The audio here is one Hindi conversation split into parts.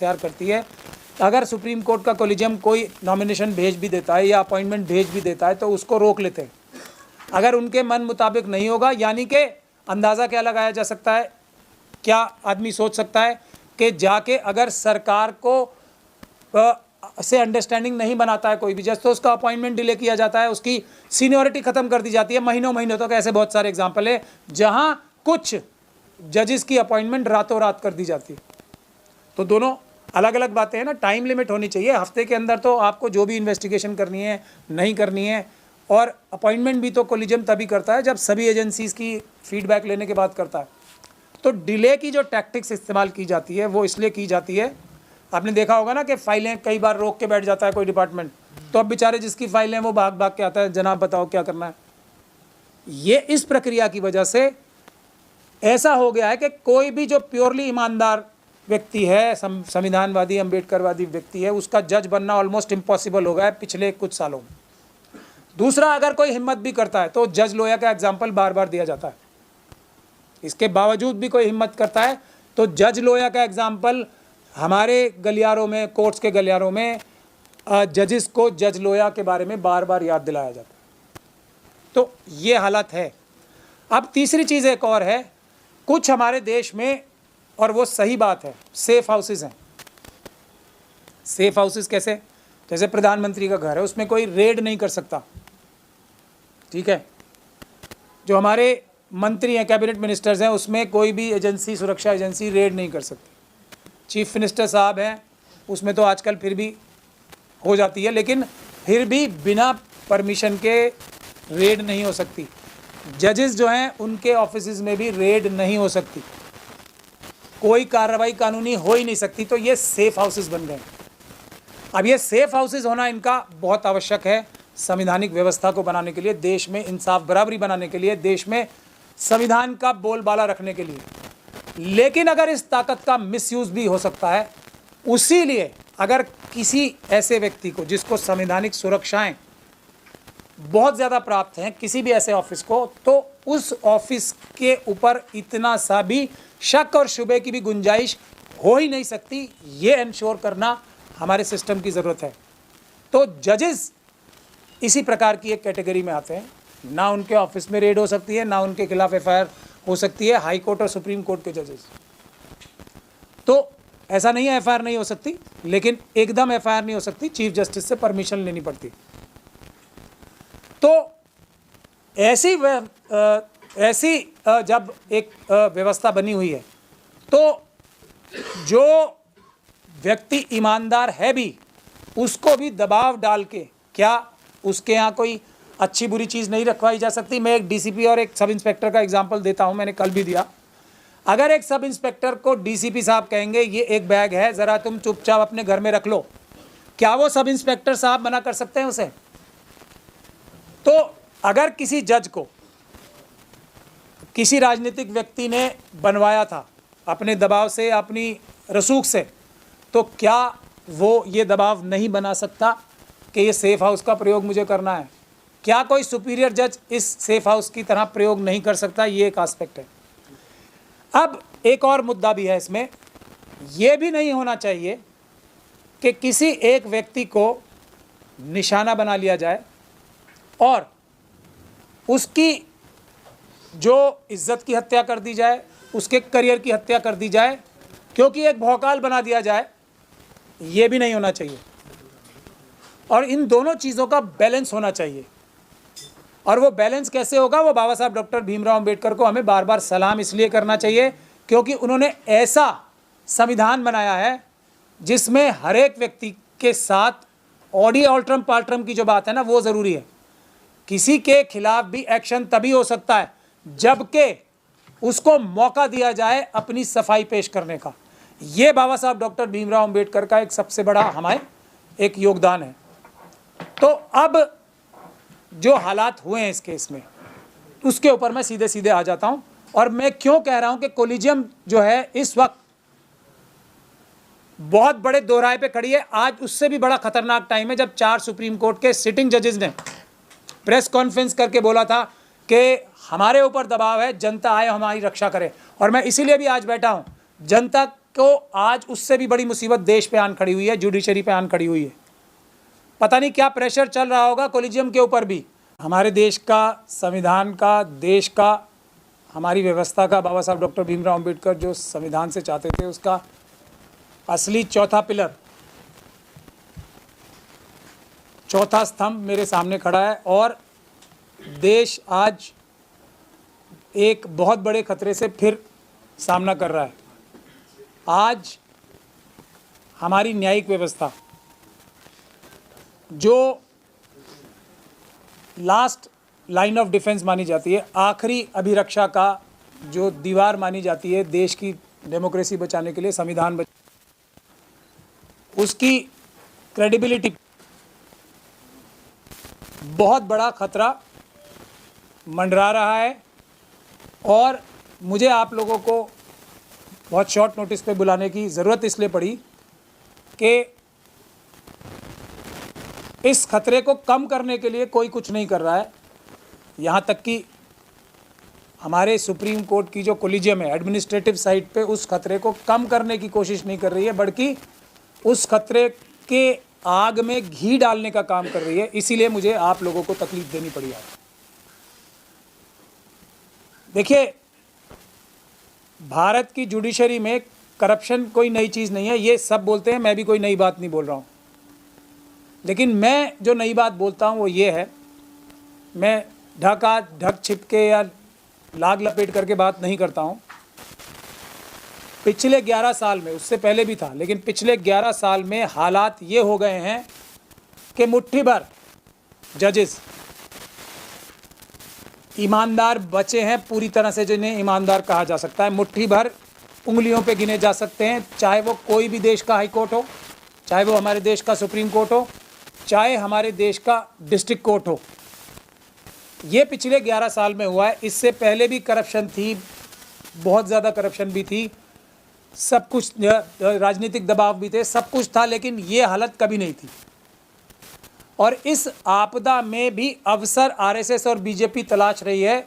इख्तियार करती है। अगर सुप्रीम कोर्ट का कोलिजियम कोई नॉमिनेशन भेज भी देता है या अपॉइंटमेंट भेज भी देता है तो उसको रोक लेते हैं। अगर उनके मन मुताबिक नहीं होगा, यानी कि अंदाज़ा क्या लगाया जा सकता है, क्या आदमी सोच सकता है कि जाके अगर सरकार को से अंडरस्टैंडिंग नहीं बनाता है कोई भी जज, तो उसका अपॉइंटमेंट डिले किया जाता है, उसकी सीनियरिटी ख़त्म कर दी जाती है महीनों महीनों तक। ऐसे बहुत सारे एग्जाम्पल है जहां कुछ जजेस की अपॉइंटमेंट रातों रात कर दी जाती है। तो दोनों अलग अलग बातें हैं ना। टाइम लिमिट होनी चाहिए, हफ्ते के अंदर तो आपको जो भी इन्वेस्टिगेशन करनी है नहीं करनी है। और अपॉइंटमेंट भी तो कोलिजियम तभी करता है जब सभी एजेंसीज़ की फीडबैक लेने के बाद करता है। तो डिले की जो टैक्टिक्स इस्तेमाल की जाती है वो इसलिए की जाती है, आपने देखा होगा ना कि फाइलें कई बार रोक के बैठ जाता है कोई डिपार्टमेंट, तो अब बेचारे जिसकी फाइलें वो भाग भाग के आता है, जनाब बताओ क्या करना है। ये इस प्रक्रिया की वजह से ऐसा हो गया है कि कोई भी जो प्योरली ईमानदार व्यक्ति है, संविधानवादी अम्बेडकरवादी व्यक्ति है, उसका जज बनना ऑलमोस्ट इम्पॉसिबल हो गया है पिछले कुछ सालों में। दूसरा, अगर कोई हिम्मत भी करता है तो जज लोया का एग्जाम्पल बार बार दिया जाता है। इसके बावजूद भी कोई हिम्मत करता है तो जज लोया का एग्जाम्पल हमारे गलियारों में, कोर्ट्स के गलियारों में जजेस को जज लोया के बारे में बार बार याद दिलाया जाता है। तो ये हालत है। अब तीसरी चीज़ एक और है, कुछ हमारे देश में, और वो सही बात है, सेफ हाउसेस हैं। सेफ हाउसेस कैसे? जैसे प्रधानमंत्री का घर है, उसमें कोई रेड नहीं कर सकता, ठीक है। जो हमारे मंत्री हैं, कैबिनेट मिनिस्टर्स हैं, उसमें कोई भी एजेंसी, सुरक्षा एजेंसी रेड नहीं कर सकती। चीफ मिनिस्टर साहब हैं, उसमें तो आजकल फिर भी हो जाती है, लेकिन फिर भी बिना परमिशन के रेड नहीं हो सकती। जजेस जो हैं उनके ऑफिसेज में भी रेड नहीं हो सकती, कोई कार्रवाई कानूनी हो ही नहीं सकती। तो ये सेफ हाउसेस बन गए। अब ये सेफ हाउसेस होना इनका बहुत आवश्यक है संवैधानिक व्यवस्था को बनाने के लिए, देश में इंसाफ बराबरी बनाने के लिए, देश में संविधान का बोलबाला रखने के लिए। लेकिन अगर इस ताकत का मिसयूज भी हो सकता है, उसीलिए अगर किसी ऐसे व्यक्ति को जिसको संवैधानिक सुरक्षाएं बहुत ज़्यादा प्राप्त हैं, किसी भी ऐसे ऑफिस को, तो उस ऑफिस के ऊपर इतना सा भी शक और शुबे की भी गुंजाइश हो ही नहीं सकती। ये इंश्योर करना हमारे सिस्टम की ज़रूरत है। तो जजेस इसी प्रकार की एक कैटेगरी में आते हैं। ना उनके ऑफिस में रेड हो सकती है, ना उनके खिलाफ एफआईआर हो सकती है। हाई कोर्ट और सुप्रीम कोर्ट के जजेस तो ऐसा नहीं है एफआईआर नहीं हो सकती, लेकिन एकदम एफआईआर नहीं हो सकती, चीफ जस्टिस से परमिशन लेनी पड़ती। तो ऐसी जब एक व्यवस्था बनी हुई है, तो जो व्यक्ति ईमानदार है भी, उसको भी दबाव डाल के, क्या उसके यहाँ कोई अच्छी बुरी चीज़ नहीं रखवाई जा सकती। मैं एक डीसीपी और एक सब इंस्पेक्टर का एग्जांपल देता हूँ, मैंने कल भी दिया। अगर एक सब इंस्पेक्टर को डीसीपी साहब कहेंगे ये एक बैग है, ज़रा तुम चुपचाप अपने घर में रख लो, क्या वो सब इंस्पेक्टर साहब मना कर सकते हैं उसे? तो अगर किसी जज को किसी राजनीतिक व्यक्ति ने बनवाया था अपने दबाव से, अपनी रसूख से, तो क्या वो ये दबाव नहीं बना सकता कि ये सेफ हाउस का प्रयोग मुझे करना है? क्या कोई सुपीरियर जज इस सेफ हाउस की तरह प्रयोग नहीं कर सकता? ये एक एस्पेक्ट है। अब एक और मुद्दा भी है इसमें, ये भी नहीं होना चाहिए कि किसी एक व्यक्ति को निशाना बना लिया जाए और उसकी जो इज्जत की हत्या कर दी जाए, उसके करियर की हत्या कर दी जाए, क्योंकि एक भौकाल बना दिया जाए। ये भी नहीं होना चाहिए। और इन दोनों चीज़ों का बैलेंस होना चाहिए। और वो बैलेंस कैसे होगा? वो बाबा साहब डॉक्टर भीमराव अंबेडकर को हमें बार बार सलाम इसलिए करना चाहिए क्योंकि उन्होंने ऐसा संविधान बनाया है जिसमें हर एक व्यक्ति के साथ ऑडी ऑल्ट्रम पाल्ट्रम की जो बात है ना, वो ज़रूरी है। किसी के खिलाफ भी एक्शन तभी हो सकता है जबकि उसको मौका दिया जाए अपनी सफाई पेश करने का। ये बाबा साहब डॉक्टर भीमराव अंबेडकर का एक सबसे बड़ा हमारे एक योगदान है। तो अब जो हालात हुए हैं इस केस में, उसके ऊपर मैं सीधे सीधे आ जाता हूं। और मैं क्यों कह रहा हूं कि कोलिजियम जो है इस वक्त बहुत बड़े दोहराए पे खड़ी है। आज उससे भी बड़ा खतरनाक टाइम है जब 4 सुप्रीम कोर्ट के सिटिंग जजेस ने प्रेस कॉन्फ्रेंस करके बोला था कि हमारे ऊपर दबाव है, जनता आए हमारी रक्षा करे। और मैं इसीलिए भी आज बैठा हूं, जनता को आज उससे भी बड़ी मुसीबत देश पे आन खड़ी हुई है, जुडिशरी पे आन खड़ी हुई है। पता नहीं क्या प्रेशर चल रहा होगा कोलिजियम के ऊपर भी। हमारे देश का, संविधान का, देश का, हमारी व्यवस्था का, बाबा साहब डॉक्टर भीमराव अंबेडकर जो संविधान से चाहते थे, उसका असली चौथा पिलर, चौथा स्तंभ मेरे सामने खड़ा है और देश आज एक बहुत बड़े खतरे से फिर सामना कर रहा है। आज हमारी न्यायिक व्यवस्था जो लास्ट लाइन ऑफ डिफेंस मानी जाती है, आखिरी अभिरक्षा का जो दीवार मानी जाती है देश की डेमोक्रेसी बचाने के लिए, संविधान उसकी क्रेडिबिलिटी बहुत बड़ा खतरा मंडरा रहा है। और मुझे आप लोगों को बहुत शॉर्ट नोटिस पे बुलाने की ज़रूरत इसलिए पड़ी कि इस खतरे को कम करने के लिए कोई कुछ नहीं कर रहा है। यहाँ तक कि हमारे सुप्रीम कोर्ट की जो कोलिजियम है एडमिनिस्ट्रेटिव साइड पे उस खतरे को कम करने की कोशिश नहीं कर रही है, बल्कि उस खतरे के आग में घी डालने का काम कर रही है। इसीलिए मुझे आप लोगों को तकलीफ देनी पड़ी है। देखिए, भारत की जुडिशरी में करप्शन कोई नई चीज़ नहीं है, ये सब बोलते हैं, मैं भी कोई नई बात नहीं बोल रहा हूँ। लेकिन मैं जो नई बात बोलता हूँ वो ये है, मैं ढक छिपके या लाग लपेट करके बात नहीं करता हूँ। पिछले 11 साल में, उससे पहले भी था, लेकिन पिछले 11 साल में हालात ये हो गए हैं कि मुट्ठी भर जजेस ईमानदार बचे हैं, पूरी तरह से जिन्हें ईमानदार कहा जा सकता है, मुट्ठी भर उंगलियों पे गिने जा सकते हैं। चाहे वो कोई भी देश का हाई कोर्ट हो, चाहे वो हमारे देश का सुप्रीम कोर्ट हो, चाहे हमारे देश का डिस्ट्रिक्ट कोर्ट हो। ये पिछले 11 साल में हुआ है। इससे पहले भी करप्शन थी, बहुत ज़्यादा करप्शन भी थी, सब कुछ, राजनीतिक दबाव भी थे, सब कुछ था, लेकिन ये हालत कभी नहीं थी। और इस आपदा में भी अवसर आरएसएस और बीजेपी तलाश रही है।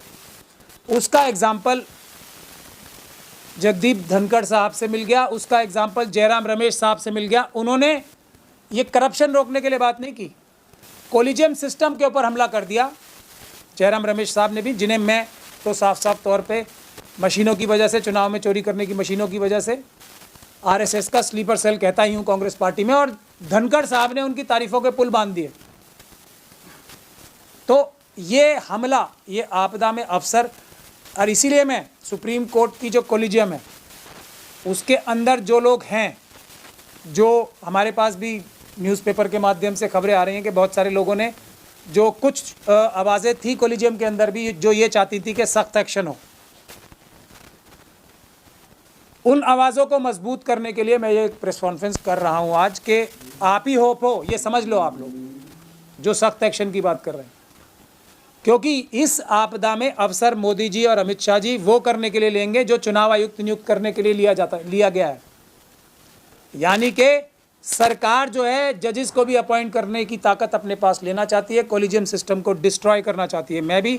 उसका एग्जाम्पल जगदीप धनखड़ साहब से मिल गया, उसका एग्जाम्पल जयराम रमेश साहब से मिल गया। उन्होंने ये करप्शन रोकने के लिए बात नहीं की, कोलिजियम सिस्टम के ऊपर हमला कर दिया। जयराम रमेश साहब ने भी, जिन्हें मैं तो साफ साफ तौर पे मशीनों की वजह से, चुनाव में चोरी करने की मशीनों की वजह से आरएसएस का स्लीपर सेल कहता ही हूँ कांग्रेस पार्टी में, और धनखड़ साहब ने उनकी तारीफों के पुल बांध दिए। तो ये हमला, ये आपदा में अवसर, और इसीलिए मैं सुप्रीम कोर्ट की जो कोलिजियम है उसके अंदर जो लोग हैं, जो हमारे पास भी न्यूज़पेपर के माध्यम से खबरें आ रही हैं कि बहुत सारे लोगों ने, जो कुछ आवाज़ें थी कोलिजियम के अंदर भी जो ये चाहती थी कि सख्त एक्शन हो, उन आवाज़ों को मजबूत करने के लिए मैं ये प्रेस कॉन्फ्रेंस कर रहा हूँ आज, कि आप ही होप हो, ये समझ लो आप लोग जो सख्त एक्शन की बात कर रहे हैं। क्योंकि इस आपदा में अवसर मोदी जी और अमित शाह जी वो करने के लिए लेंगे जो चुनाव आयुक्त नियुक्त करने के लिए लिया गया है। यानी कि सरकार जो है जजेस को भी अपॉइंट करने की ताकत अपने पास लेना चाहती है, कोलिजियम सिस्टम को डिस्ट्रॉय करना चाहती है। मैं भी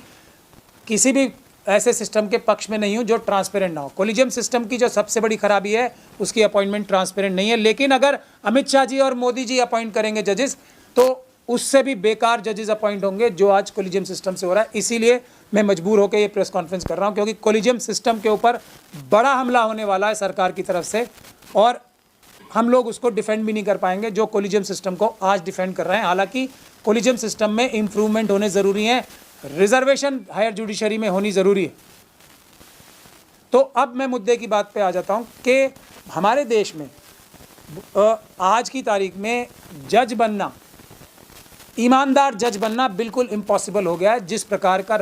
किसी भी ऐसे सिस्टम के पक्ष में नहीं हूं जो ट्रांसपेरेंट ना हो। कोलिजियम सिस्टम की जो सबसे बड़ी खराबी है उसकी अपॉइंटमेंट ट्रांसपेरेंट नहीं है। लेकिन अगर अमित शाह जी और मोदी जी अपॉइंट करेंगे जजेस, तो उससे भी बेकार जजेस अपॉइंट होंगे, जो आज कोलिजियम सिस्टम से हो रहा है। इसीलिए मैं मजबूर होकर ये प्रेस कॉन्फ्रेंस कर रहा हूँ, क्योंकि कोलिजियम सिस्टम के ऊपर बड़ा हमला होने वाला है सरकार की तरफ से, और हम लोग उसको डिफेंड भी नहीं कर पाएंगे जो कोलिजियम सिस्टम को आज डिफेंड कर रहे हैं। हालांकि कोलिजियम सिस्टम में इम्प्रूवमेंट होने ज़रूरी है, रिजर्वेशन हायर जुडिशरी में होनी ज़रूरी है। तो अब मैं मुद्दे की बात पे आ जाता हूँ कि हमारे देश में आज की तारीख में जज बनना, ईमानदार जज बनना बिल्कुल इम्पॉसिबल हो गया है। जिस प्रकार का